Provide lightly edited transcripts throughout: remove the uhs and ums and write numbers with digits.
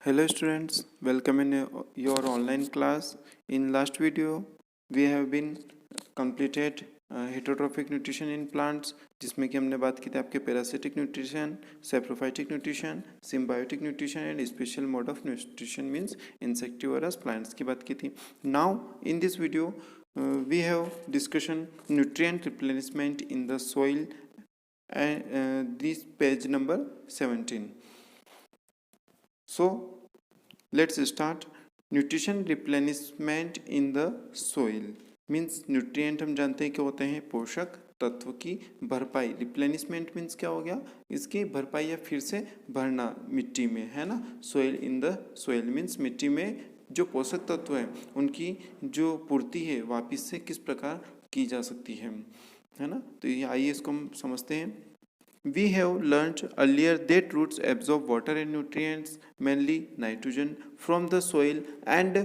Hello students, welcome in your online class. In last video, we have been completed heterotrophic nutrition in plants, जिसमें कि हमने बात की थी आपके parasitic nutrition, saprophytic nutrition, symbiotic nutrition and special mode of nutrition means insectivorous plants की बात की थी. Now in this video, we have discussion nutrient replenishment in the soil and this page number 17. So let's start. Nutrition replenishment in the soil means nutrient हम जानते हैं क्या होते हैं, पोषक तत्व की भरपाई. रिप्लेनिशमेंट मीन्स क्या हो गया, इसकी भरपाई या फिर से भरना मिट्टी में, है ना. Soil in the soil means मिट्टी में जो पोषक तत्व है उनकी जो पूर्ति है वापिस से किस प्रकार की जा सकती है ना. तो ये आइए इसको हम समझते हैं. We have learnt earlier that roots absorb water and nutrients, mainly nitrogen, from the soil and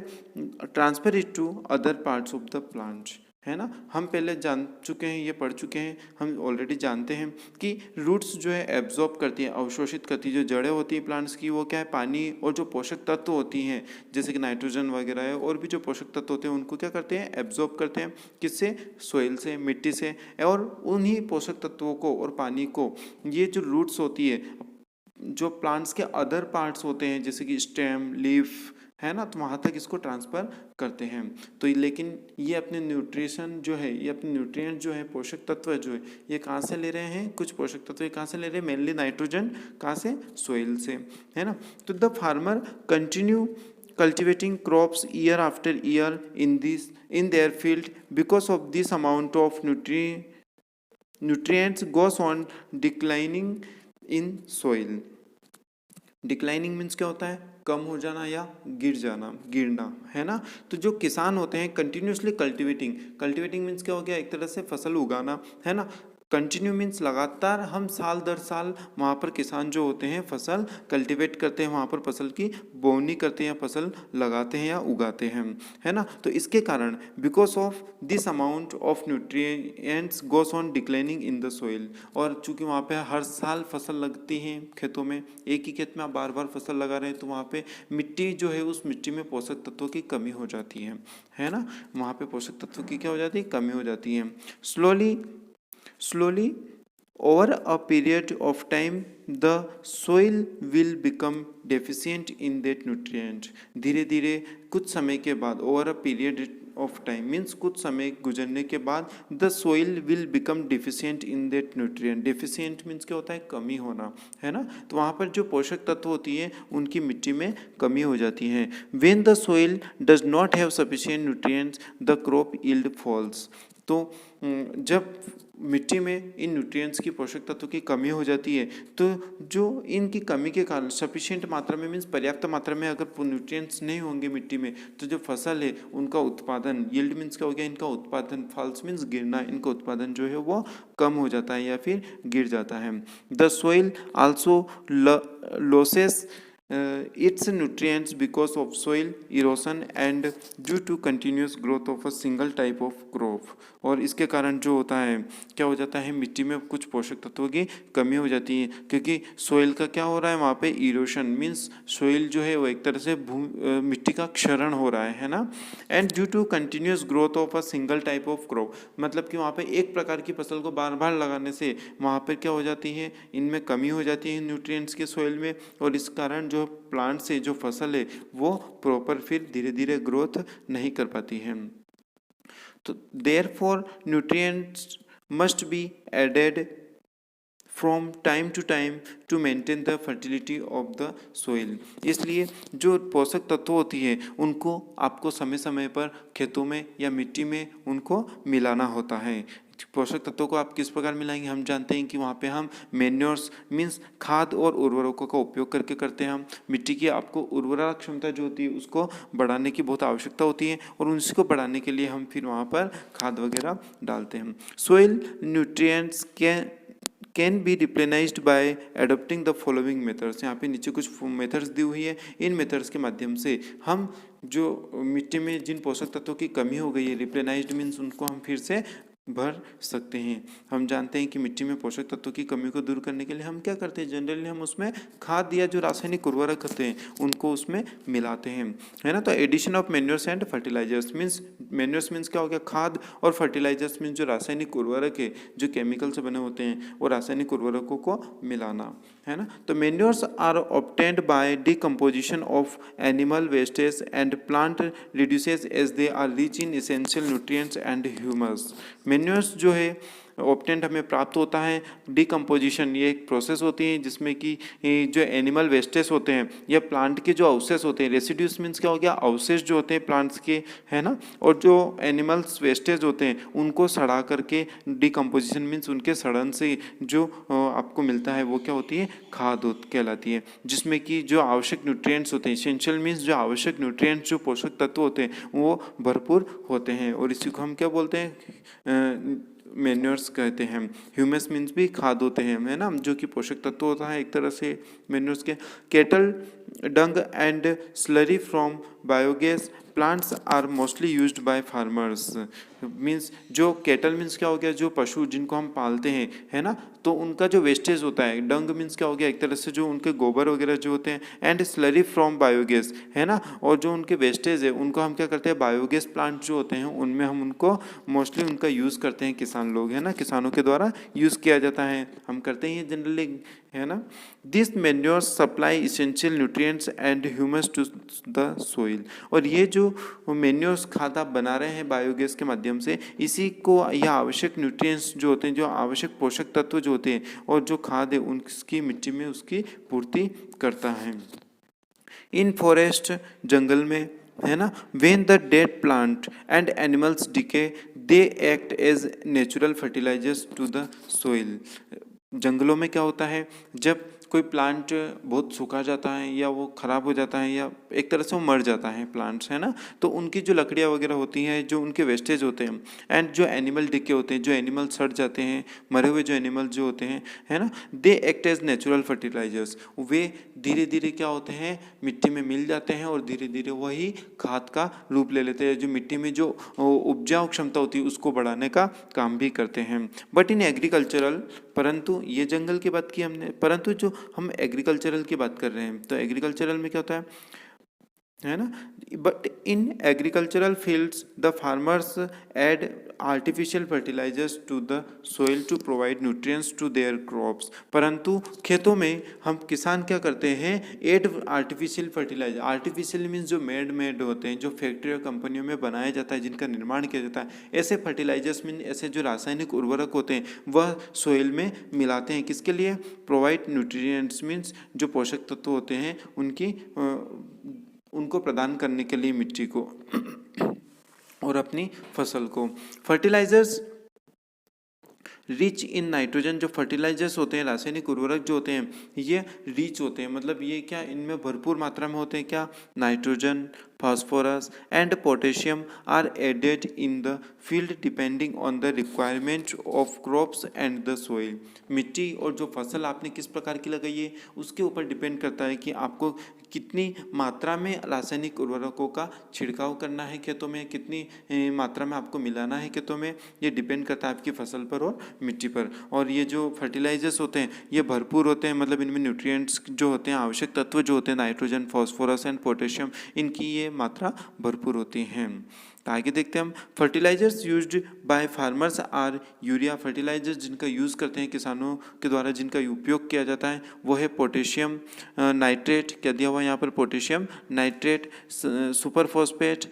transfer it to other parts of the plant. है ना. हम पहले जान चुके हैं, ये पढ़ चुके हैं, हम ऑलरेडी जानते हैं कि रूट्स जो है एब्जॉर्ब करती हैं, अवशोषित करती है. जो जड़ें होती हैं प्लांट्स की वो क्या है, पानी और जो पोषक तत्व होती हैं जैसे कि नाइट्रोजन वगैरह है और भी जो पोषक तत्व होते हैं उनको क्या करते हैं, एब्जॉर्ब करते हैं. किससे, सोइल से, मिट्टी से. और उन्हीं पोषक तत्वों को और पानी को ये जो रूट्स होती है जो प्लांट्स के अदर पार्ट्स होते हैं जैसे कि स्टेम, लीफ, है ना, तो वहाँ तक इसको ट्रांसफ़र करते हैं. तो लेकिन ये अपने न्यूट्रिशन जो है, ये अपने न्यूट्रिएंट जो है, पोषक तत्व जो है, ये कहाँ से ले रहे हैं, कुछ पोषक तत्व कहाँ से ले रहे हैं, मेनली नाइट्रोजन कहाँ से, सोइल से, है ना. तो the farmer continue cultivating crops year after year in their field because of this amount of nutrients goes on declining in soil. Declining means क्या होता है, कम हो जाना या गिर जाना, गिरना, है ना. तो जो किसान होते हैं कंटिन्यूसली कल्टिवेटिंग मीन्स क्या हो गया, एक तरह से फसल उगाना, है ना. कंटिन्यू मीन्स लगातार हम साल दर साल वहाँ पर किसान जो होते हैं फसल कल्टीवेट करते हैं, वहाँ पर फसल की बोवनी करते हैं या फसल लगाते हैं या उगाते हैं, है ना. तो इसके कारण because of this amount of nutrients goes on declining in the soil. और चूंकि वहाँ पे हर साल फसल लगती हैं खेतों में, एक ही खेत में आप बार बार फसल लगा रहे हैं, तो वहाँ पे मिट्टी जो है उस मिट्टी में पोषक तत्वों की कमी हो जाती है ना. वहाँ पे पोषक तत्वों की क्या हो जाती है, कमी हो जाती है. Slowly, over a period of time, the soil will become deficient in that nutrient. धीरे धीरे कुछ समय के बाद, over a period of time means कुछ समय गुजरने के बाद, the soil will become deficient in that nutrient. Deficient means क्या होता है, कमी होना, है ना. तो वहाँ पर जो पोषक तत्व होती है उनकी मिट्टी में कमी हो जाती है. When the soil does not have sufficient nutrients, the crop yield falls. तो जब मिट्टी में इन न्यूट्रिएंट्स की, पोषक तत्व की कमी हो जाती है, तो जो इनकी कमी के कारण सफिशिएंट मात्रा में मीन्स पर्याप्त मात्रा में अगर न्यूट्रिएंट्स नहीं होंगे मिट्टी में, तो जो फसल है उनका उत्पादन, यील्ड मीन्स क्या हो गया, इनका उत्पादन, फॉल्स मीन्स गिरना, इनका उत्पादन जो है वो कम हो जाता है या फिर गिर जाता है. The soil also losses its nutrients because of soil erosion and due to continuous growth of a single type of crop. और इसके कारण जो होता है, क्या हो जाता है, मिट्टी में कुछ पोषक तत्वों की कमी हो जाती है क्योंकि सोइल का क्या हो रहा है, वहाँ पे इरोशन मीन्स सोइल जो है वो एक तरह से मिट्टी का क्षरण हो रहा है ना. And due to continuous growth of a single type of crop, मतलब कि वहाँ पे एक प्रकार की फसल को बार बार लगाने से वहाँ पर क्या हो जाती है, इनमें कमी हो जाती है न्यूट्रिएंट्स के सोइल में. और इस कारण जो प्लांट से जो फसल है वो प्रॉपर फिर धीरे धीरे ग्रोथ नहीं कर पाती है. तो therefore nutrients must be added from time to time to maintain the fertility of the soil. इसलिए जो पोषक तत्व होती है उनको आपको समय समय पर खेतों में या मिट्टी में उनको मिलाना होता है. पोषक तत्वों को आप किस प्रकार मिलाएंगे, हम जानते हैं कि वहाँ पे हम मैन्योर्स मीन्स खाद और उर्वरकों का उपयोग करके करते हैं. हम मिट्टी की आपको उर्वरा क्षमता जो होती है उसको बढ़ाने की बहुत आवश्यकता होती है और उसको बढ़ाने के लिए हम फिर वहाँ पर खाद वगैरह डालते हैं. Soil nutrients can be replenished by adopting the following methods. यहाँ पे नीचे कुछ मेथड्स दी हुई है. इन मेथड्स के माध्यम से हम जो मिट्टी में जिन पोषक तत्वों की कमी हो गई है, रिप्लेनाइज्ड मीन्स उनको हम फिर से भर सकते हैं। हम जानते हैं कि मिट्टी में पोषक तत्वों की कमी को दूर करने के लिए हम क्या करते हैं, जनरली हम उसमें खाद या जो रासायनिक उर्वरक होते हैं उनको उसमें मिलाते हैं, है ना। तो addition of manures and fertilizers means, manures means क्या हो गया, खाद, और फर्टिलाइजर्स मीन्स जो रासायनिक उर्वरक है जो केमिकल से बने होते हैं वो रासायनिक उर्वरकों को मिलाना, है ना। तो manures are obtained by decomposition of animal wastage and plant residues as they are rich in essential nutrients and humus. Manures जो है ऑब्टेंड हमें प्राप्त होता है, डिकम्पोजिशन ये एक प्रोसेस होती है जिसमें कि जो एनिमल वेस्टेज होते हैं या प्लांट के जो अवशेष होते हैं, रेसिड्यूज मीन्स क्या हो गया, अवशेष जो होते हैं प्लांट्स के, है ना, और जो एनिमल्स वेस्टेज होते हैं उनको सड़ा करके, डिकम्पोजिशन मीन्स उनके सड़न से जो आपको मिलता है वो क्या होती है, खाद कहलाती है, जिसमें कि जो आवश्यक न्यूट्रिएंट्स होते हैं, एसेंशियल मीन्स जो आवश्यक न्यूट्रिएंट्स जो पोषक तत्व होते हैं वो भरपूर होते हैं, और इसी को हम क्या बोलते हैं, मैन्योर्स कहते हैं। ह्यूमस मीन्स भी खाद होते हैं, है ना, जो कि पोषक तत्व होता है एक तरह से मैन्योर्स के। Cattle dung and slurry from biogas plants are mostly used by farmers. Means जो केटल मीन्स क्या हो गया, जो पशु जिनको हम पालते हैं, है ना, तो उनका जो वेस्टेज होता है, डंग मीन्स क्या हो गया, एक तरह से जो उनके गोबर वगैरह जो होते हैं, एंड स्लरी फ्रॉम बायोगैस, है ना, और जो उनके वेस्टेज है उनको हम क्या करते हैं, बायोगैस प्लांट जो होते हैं उनमें हम उनको मोस्टली उनका यूज़ करते हैं किसान लोग, है ना, किसानों के द्वारा यूज़ किया जाता है, हम करते ही हैं जनरली, है ना। This manures supply essential nutrients and humus to the soil. और ये जो मैन्योर्स खाद आप बना रहे हैं बायोगैस के माध्यम से, इसी को यह आवश्यक न्यूट्रिएंट्स जो होते हैं, जो आवश्यक पोषक तत्व जो होते हैं और जो खाद है उनकी मिट्टी में उसकी पूर्ति करता है। इन फॉरेस्ट, जंगल में, है ना, when the dead plant and animals decay they act as natural fertilizers to the soil. जंगलों में क्या होता है, जब कोई प्लांट बहुत सूखा जाता है या वो ख़राब हो जाता है या एक तरह से वो मर जाता है प्लांट्स, है ना, तो उनकी जो लकड़ियाँ वगैरह होती हैं, जो उनके वेस्टेज होते हैं एंड जो एनिमल डिके होते हैं, जो एनिमल सड़ जाते हैं, मरे हुए जो एनिमल जो होते हैं, है ना, they act as natural fertilisers. वे धीरे धीरे क्या होते हैं, मिट्टी में मिल जाते हैं और धीरे धीरे वही खाद का रूप ले लेते हैं, जो मिट्टी में जो उपजाऊ क्षमता होती है उसको बढ़ाने का काम भी करते हैं। बट इन एग्रीकल्चरल, परंतु ये जंगल की बात की हमने, परंतु जो हम एग्रीकल्चरल की बात कर रहे हैं तो एग्रीकल्चरल में क्या होता है ना, but in agricultural fields the farmers add artificial fertilizers to the soil to provide nutrients to their crops. परंतु खेतों में हम किसान क्या करते हैं, add artificial fertilizer, artificial means जो मेड होते हैं, जो फैक्ट्री और कंपनियों में बनाया जाता है, जिनका निर्माण किया जाता है, ऐसे फर्टिलाइजर्स मीन ऐसे जो रासायनिक उर्वरक होते हैं वह सोइल में मिलाते हैं, किसके लिए, प्रोवाइड न्यूट्रिएंट्स मीन्स जो पोषक तत्व होते हैं उनको प्रदान करने के लिए मिट्टी को और अपनी फसल को। फर्टिलाइजर्स रिच इन नाइट्रोजन, जो फर्टिलाइजर्स होते हैं, रासायनिक उर्वरक जो होते हैं ये रिच होते हैं, मतलब ये क्या, इनमें भरपूर मात्रा में होते हैं क्या, nitrogen, phosphorus and potassium are added in the field depending on the requirement of crops and the soil। मिट्टी और जो फसल आपने किस प्रकार की लगाई है उसके ऊपर डिपेंड करता है कि आपको कितनी मात्रा में रासायनिक उर्वरकों का छिड़काव करना है खेतों में, कितनी मात्रा में आपको मिलाना है खेतों में, ये डिपेंड करता है आपकी फसल पर और मिट्टी पर। और ये जो फर्टिलाइजर्स होते हैं ये भरपूर होते हैं, मतलब इनमें न्यूट्रिएंट्स जो होते हैं, आवश्यक तत्व जो होते हैं, नाइट्रोजन, फॉस्फोरस एंड पोटेशियम, इनकी ये मात्रा भरपूर होती हैं। तो आगे देखते हैं हम, fertilizers used by farmers are urea. Fertilizers जिनका यूज़ करते हैं किसानों के द्वारा, जिनका उपयोग किया जाता है वो है पोटेशियम नाइट्रेट, क्या दिया हुआ है यहाँ पर, potassium nitrate, super phosphate,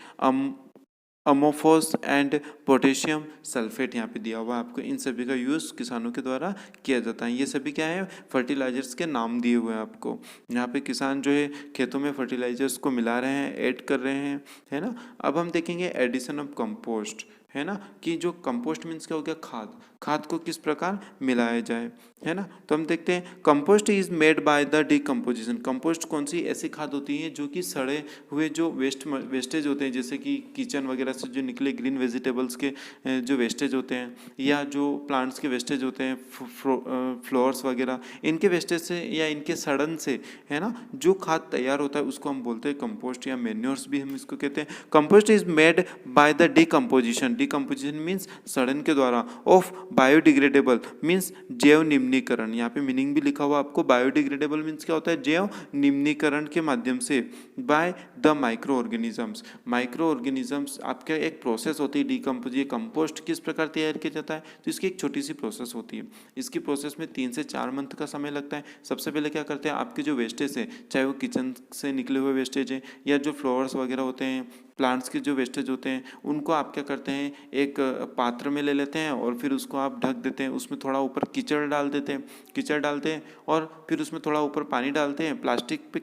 अमोफोस and potassium sulphate यहाँ पे दिया हुआ है आपको। इन सभी का यूज़ किसानों के द्वारा किया जाता है। ये सभी क्या है, फर्टिलाइजर्स के नाम दिए हुए हैं आपको। यहाँ पे किसान जो है खेतों में फर्टिलाइजर्स को मिला रहे हैं, ऐड कर रहे हैं, है ना। अब हम देखेंगे एडिशन ऑफ कंपोस्ट, है ना, कि जो कंपोस्ट मीन्स क्या हो गया, खाद। खाद को किस प्रकार मिलाया जाए, है ना। तो हम देखते हैं compost is made by the decomposition. Compost कौन सी ऐसी खाद होती है जो कि सड़े हुए जो वेस्टेज होते हैं, जैसे कि किचन वगैरह से जो निकले ग्रीन वेजिटेबल्स के जो वेस्टेज होते हैं, या जो प्लांट्स के वेस्टेज होते हैं, फ्लावर्स वगैरह, इनके वेस्टेज से या इनके सड़न से, है ना, जो खाद तैयार होता है उसको हम बोलते हैं कंपोस्ट, या मेन्योर्स भी हम इसको कहते हैं। Compost is made by the decomposition. Decomposition means सड़न के द्वारा, ऑफ बायोडिग्रेडेबल मीन्स जैव निम्नीकरण। यहाँ पे मीनिंग भी लिखा हुआ आपको। बायोडिग्रेडेबल मीन्स क्या होता है, जैव निम्नीकरण के माध्यम से, by the micro organisms. Micro organisms आपका एक प्रोसेस होती है डिकम्पोज। ये कंपोस्ट किस प्रकार तैयार किया जाता है, तो इसकी एक छोटी सी प्रोसेस होती है। इसकी प्रोसेस में 3 से 4 मंथ का समय लगता है। सबसे पहले क्या करते हैं, आपके जो वेस्टेज है, चाहे वो किचन से निकले हुए वेस्टेज है या जो फ्लावर्स वगैरह होते हैं, प्लांट्स के जो वेस्टेज होते हैं, उनको आप क्या करते हैं, एक पात्र में ले लेते हैं और फिर उसको आप ढक देते हैं। उसमें थोड़ा ऊपर कीचड़ डाल देते हैं, कीचड़ डालते हैं और फिर उसमें थोड़ा ऊपर पानी डालते हैं प्लास्टिक पे।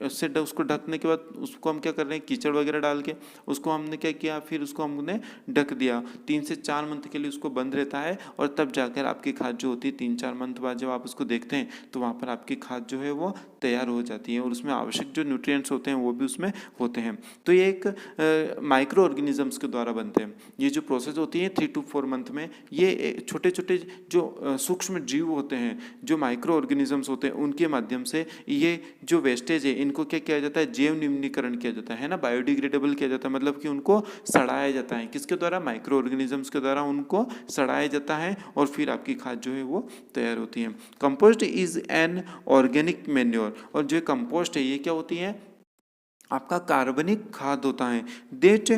उससे उसको ढकने के बाद उसको हम क्या कर रहे हैं, कीचड़ वगैरह डाल के उसको हमने क्या किया, फिर उसको हमने ढक दिया। 3 से 4 मंथ के लिए उसको बंद रहता है और तब जाकर आपकी खाद जो होती है 3-4 मंथ बाद जब आप उसको देखते हैं तो वहाँ पर आपकी खाद जो है वो तैयार हो जाती है और उसमें आवश्यक जो न्यूट्रिएंट्स होते हैं वो भी उसमें होते हैं। तो ये एक माइक्रो ऑर्गेनिजम्स के द्वारा बनते हैं। ये जो प्रोसेस होती है 3 to 4 मंथ में, ये छोटे छोटे जो सूक्ष्म जीव होते हैं, जो माइक्रो ऑर्गेनिजम्स होते हैं, उनके माध्यम से ये जो वेस्टेज है इनको क्या किया जाता है, जैव निम्नीकरण किया जाता है ना, बायोडिग्रेडेबल किया जाता है। मतलब कि उनको सड़ाया जाता है, किसके द्वारा, माइक्रो ऑर्गेनिजम्स के द्वारा उनको सड़ाया जाता है और फिर आपकी खाद जो है वो तैयार होती है। Compost is an organic manure. और जो कंपोस्ट है ये क्या होती है, आपका कार्बनिक खाद होता है। देट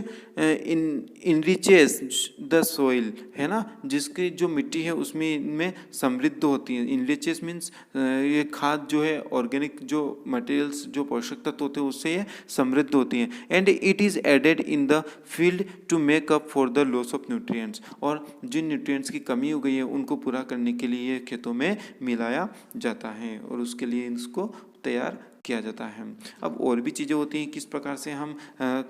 इनरिचेस द सोइल, है ना, जिसकी जो मिट्टी है उसमें समृद्ध होती है। इनरिचेस मीन्स ये खाद जो है ऑर्गेनिक जो मटेरियल्स जो पोषक तत्व होते हैं उससे ये समृद्ध होती हैं। And it is added in the field to make up for the loss of nutrients. और जिन न्यूट्रिएंट्स की कमी हो गई है उनको पूरा करने के लिए ये खेतों में मिलाया जाता है और उसके लिए इसको तैयार किया जाता है। अब और भी चीज़ें होती हैं किस प्रकार से हम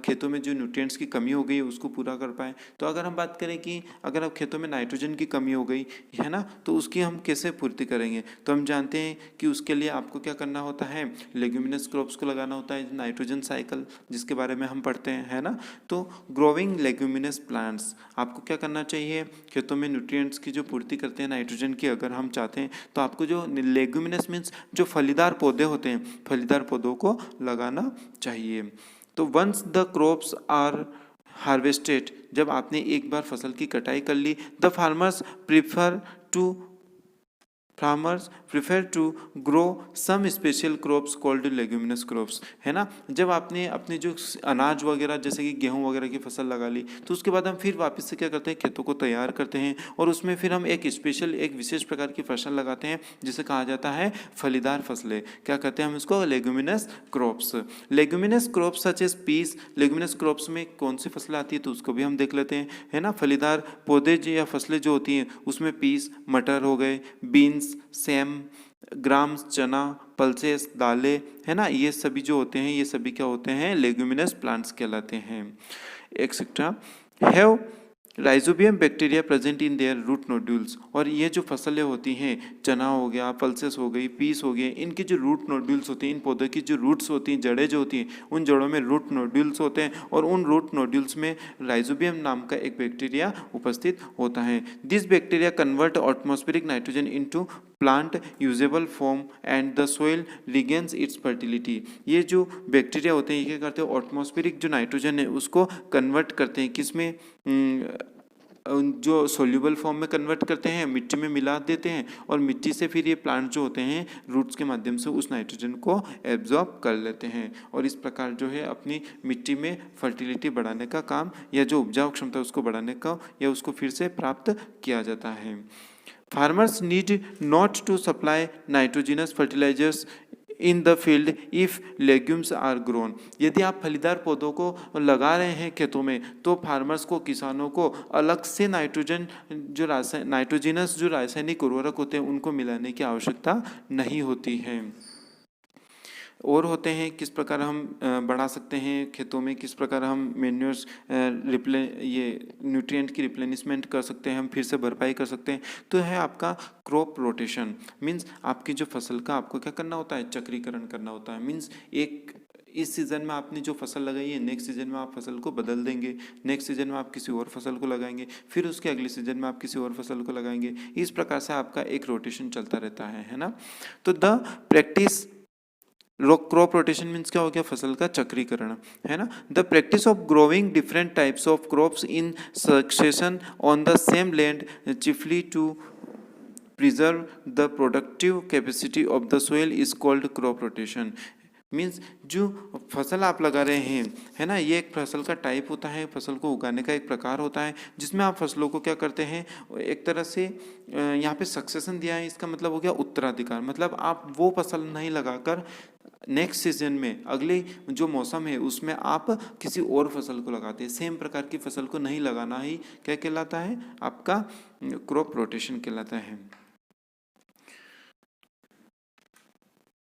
खेतों में जो न्यूट्रिएंट्स की कमी हो गई है उसको पूरा कर पाएँ। तो अगर हम बात करें कि अगर अब खेतों में नाइट्रोजन की कमी हो गई है ना, तो उसकी हम कैसे पूर्ति करेंगे, तो हम जानते हैं कि उसके लिए आपको क्या करना होता है, लेग्यूमिनस क्रॉप्स को लगाना होता है, नाइट्रोजन साइकिल जिसके बारे में हम पढ़ते हैं, है ना। तो ग्रोविंग लेग्यूमिनस प्लांट्स, आपको क्या करना चाहिए, खेतों में न्यूट्रिएंट्स की जो पूर्ति करते हैं नाइट्रोजन की अगर हम चाहते हैं तो आपको जो लेग्यूमिनस मीन्स जो फलीदार पौधे होते हैं, फलीदार पौधों को लगाना चाहिए। तो once the crops are harvested, जब आपने एक बार फसल की कटाई कर ली, the farmers prefer to grow some special crops called leguminous crops, है ना। जब आपने अपने जो अनाज वगैरह जैसे कि गेहूं वगैरह की फसल लगा ली तो उसके बाद हम फिर वापस से क्या करते हैं, खेतों को तैयार करते हैं और उसमें फिर हम एक विशेष प्रकार की फसल लगाते हैं जिसे कहा जाता है फलीदार फसलें। क्या कहते हैं हम इसको, leguminous crops. Leguminous crops such as peas, leguminous crops में कौन सी फसलें आती है तो उसको भी हम देख लेते हैं, है ना। फलीदार पौधे या फसलें जो होती हैं उसमें पीस, मटर हो गए, बीन्स, सेम, ग्राम्स, चना, पल्सेस, दालें, है ना, ये सभी जो होते हैं ये सभी क्या होते हैं, लेग्यूमिनस प्लांट्स कहलाते हैं। Etcetera have rhizobium bacteria present in their root nodules. और ये जो फसलें होती हैं, चना हो गया, पल्सेस हो गई, पीस हो गए, इनके जो रूट नोड्यूल्स होते हैं, इन पौधों की जो रूट्स होती हैं, जड़ें जो होती हैं, उन जड़ों में रूट नोड्यूल्स होते हैं और उन रूट नोड्यूल्स में राइजोबियम नाम का एक बैक्टीरिया उपस्थित होता है। This bacteria convert atmospheric nitrogen into plant usable form and the soil regains it's fertility. ये जो बैक्टीरिया होते हैं ये क्या करते हैं, एटमॉस्फेरिक जो नाइट्रोजन है उसको कन्वर्ट करते हैं, किसमें, जो सोल्यूबल फॉर्म में कन्वर्ट करते हैं, मिट्टी में मिला देते हैं और मिट्टी से फिर ये प्लांट जो होते हैं रूट्स के माध्यम से उस नाइट्रोजन को एब्जॉर्ब कर लेते हैं और इस प्रकार जो है अपनी मिट्टी में फर्टिलिटी बढ़ाने का काम या जो उपजाऊ क्षमता उसको बढ़ाने का या उसको फिर से प्राप्त किया जाता है। Farmers need not to supply nitrogenous fertilizers in the field if legumes are grown. यदि आप फलीदार पौधों को लगा रहे हैं खेतों में तो फार्मर्स को, किसानों को अलग से नाइट्रोजिनस जो रासायनिक उर्वरक होते हैं उनको मिलाने की आवश्यकता नहीं होती है। और होते हैं किस प्रकार हम बढ़ा सकते हैं खेतों में, किस प्रकार हम मैन्योर्स न्यूट्रिएंट की रिप्लेनिशमेंट कर सकते हैं, हम फिर से भरपाई कर सकते हैं। तो है आपका क्रॉप रोटेशन। मीन्स आपकी जो फसल का आपको क्या करना होता है, चक्रीकरण करना होता है। मीन्स एक इस सीज़न में आपने जो फसल लगाई है, नेक्स्ट सीज़न में आप फसल को बदल देंगे, नेक्स्ट सीज़न में आप किसी और फसल को लगाएंगे, फिर उसके अगले सीज़न में आप किसी और फसल को लगाएंगे। इस प्रकार से आपका एक रोटेशन चलता रहता है ना। तो the practice crop rotation means क्या हो गया, फसल का चक्रीकरण, है ना। The practice of growing different types of crops in succession on the same land chiefly to preserve the productive capacity of the soil is called crop rotation. Means जो फसल आप लगा रहे हैं, है ना, ये एक फसल का टाइप होता है, फसल को उगाने का एक प्रकार होता है, जिसमें आप फसलों को क्या करते हैं, एक तरह से यहाँ पे सक्सेशन दिया है, इसका मतलब हो गया उत्तराधिकार। मतलब आप वो फसल नहीं लगाकर नेक्स्ट सीजन में अगले जो मौसम है उसमें आप किसी और फसल को लगाते हैं, सेम प्रकार की फसल को नहीं लगाना ही क्या कहलाता है, आपका क्रॉप रोटेशन कहलाता है।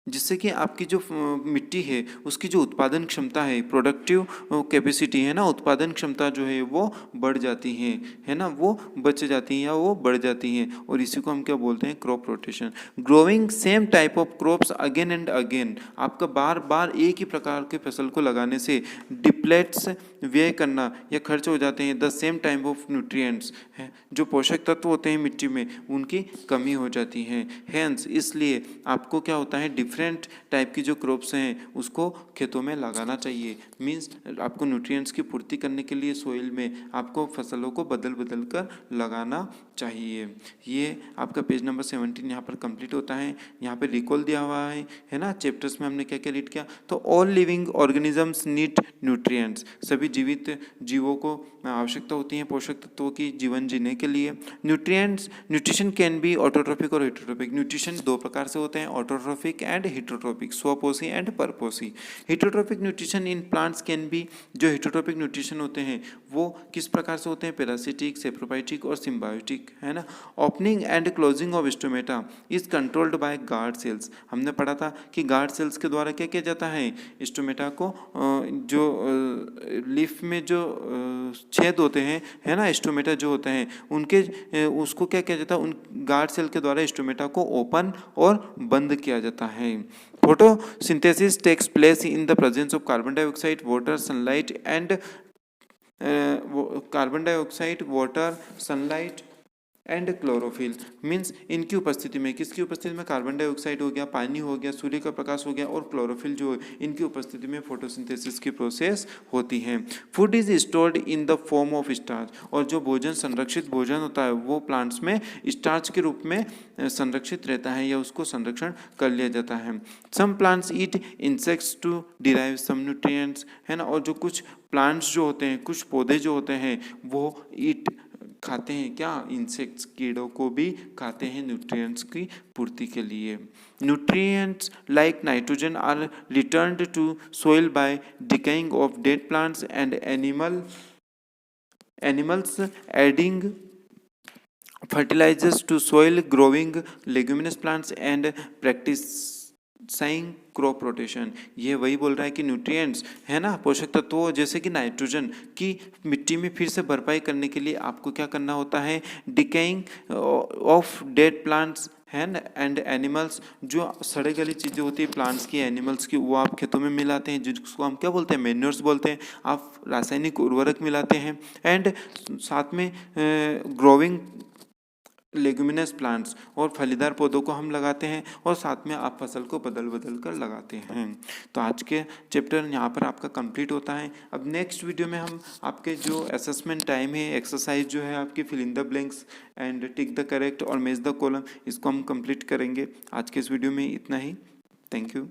जिससे कि आपकी जो मिट्टी है उसकी जो उत्पादन क्षमता है, प्रोडक्टिव कैपेसिटी है ना, उत्पादन क्षमता जो है वो बढ़ जाती है ना, वो बच जाती है या वो बढ़ जाती है, और इसी को हम क्या बोलते हैं, crop rotation. Growing same type of crops again and again, आपका बार बार एक ही प्रकार के फसल को लगाने से डिप्लेट्स, व्यय करना या खर्च हो जाते हैं, the same type of nutrients है, जो पोषक तत्व होते हैं मिट्टी में उनकी कमी हो जाती है। हेंस इसलिए आपको क्या होता है, डिफरेंट टाइप की जो क्रॉप्स हैं उसको खेतों में लगाना चाहिए। मीन्स आपको न्यूट्रिएंट्स की पूर्ति करने के लिए सोइल में आपको फसलों को बदल बदल कर लगाना चाहिए। ये आपका पेज नंबर 17 यहाँ पर कंप्लीट होता है। यहाँ पे रिकॉल दिया हुआ है ना, चैप्टर्स में हमने क्या क्या रीड किया। तो all living organisms need nutrients, सभी जीवित जीवों को आवश्यकता होती है पोषक तत्वों की जीवन जीने के लिए। Nutrients, nutrition can be autotrophic और हेटेरोट्रोपिक। न्यूट्रिशन दो प्रकार से होते हैं, ऑटोट्रोपिक एंड हेटेरोट्रोपिक, स्वपोषी एंड परपोषी। Heterotrophic nutrition in plants can be, जो हेटेरोट्रोपिक न्यूट्रिशन होते हैं वो किस प्रकार से होते हैं, पैरासिटिक, सेप्रोफाइटिक और सिम्बायोटिक, है ना। Opening and closing of stomata is controlled by guard cells. हमने पढ़ा था कि गार्ड सेल्स के द्वारा क्या किया जाता है, स्टोमेटा को जो लीफ में जो छेद होते हैं, है ना, स्टोमेटा जो होते हैं उनके उसको क्या किया जाता है, उन गार्ड सेल के द्वारा स्टोमेटा को ओपन और बंद किया जाता है। Photosynthesis takes place in the presence of carbon dioxide, water, sunlight and carbon dioxide, water, sunlight and chlorophyll. Means इनकी उपस्थिति में, किसकी उपस्थिति में, कार्बन डाइऑक्साइड हो गया, पानी हो गया, सूर्य का प्रकाश हो गया और क्लोरोफिल जो इनकी उपस्थिति में फोटोसिंथेसिस की प्रोसेस होती है। Food is stored in the form of starch, और जो भोजन संरक्षित भोजन होता है वो प्लांट्स में स्टार्च के रूप में संरक्षित रहता है या उसको संरक्षण कर लिया जाता है। Some plants eat insects to derive some nutrients, है ना, और जो कुछ प्लांट्स जो होते हैं, कुछ पौधे जो होते हैं वो खाते हैं क्या, इंसेक्ट्स, कीड़ों को भी खाते हैं न्यूट्रिएंट्स की पूर्ति के लिए। Nutrients like nitrogen are returned to soil by decaying of dead plants and animals adding fertilizers to soil, growing leguminous plants and practising crop rotation. ये वही बोल रहा है कि न्यूट्रिएंट्स, है ना, पोषक तत्वों जैसे कि नाइट्रोजन की मिट्टी में फिर से भरपाई करने के लिए आपको क्या करना होता है, decaying of dead plants and animals, जो सड़े गली चीज़ें होती है प्लांट्स की, एनिमल्स की, वो आप खेतों में मिलाते हैं, जिसको हम क्या बोलते हैं, मैन्योर्स बोलते हैं। आप रासायनिक उर्वरक मिलाते हैं एंड साथ में ग्रोइंग लेग्यूमिनस प्लांट्स और फलीदार पौधों को हम लगाते हैं, और साथ में आप फसल को बदल बदल कर लगाते हैं। तो आज के चैप्टर यहाँ पर आपका कंप्लीट होता है। अब नेक्स्ट वीडियो में हम आपके जो असेसमेंट टाइम है, एक्सरसाइज जो है आपकी fill in the blanks and tick the correct or match the column, इसको हम कंप्लीट करेंगे। आज के इस वीडियो में इतना ही। Thank you.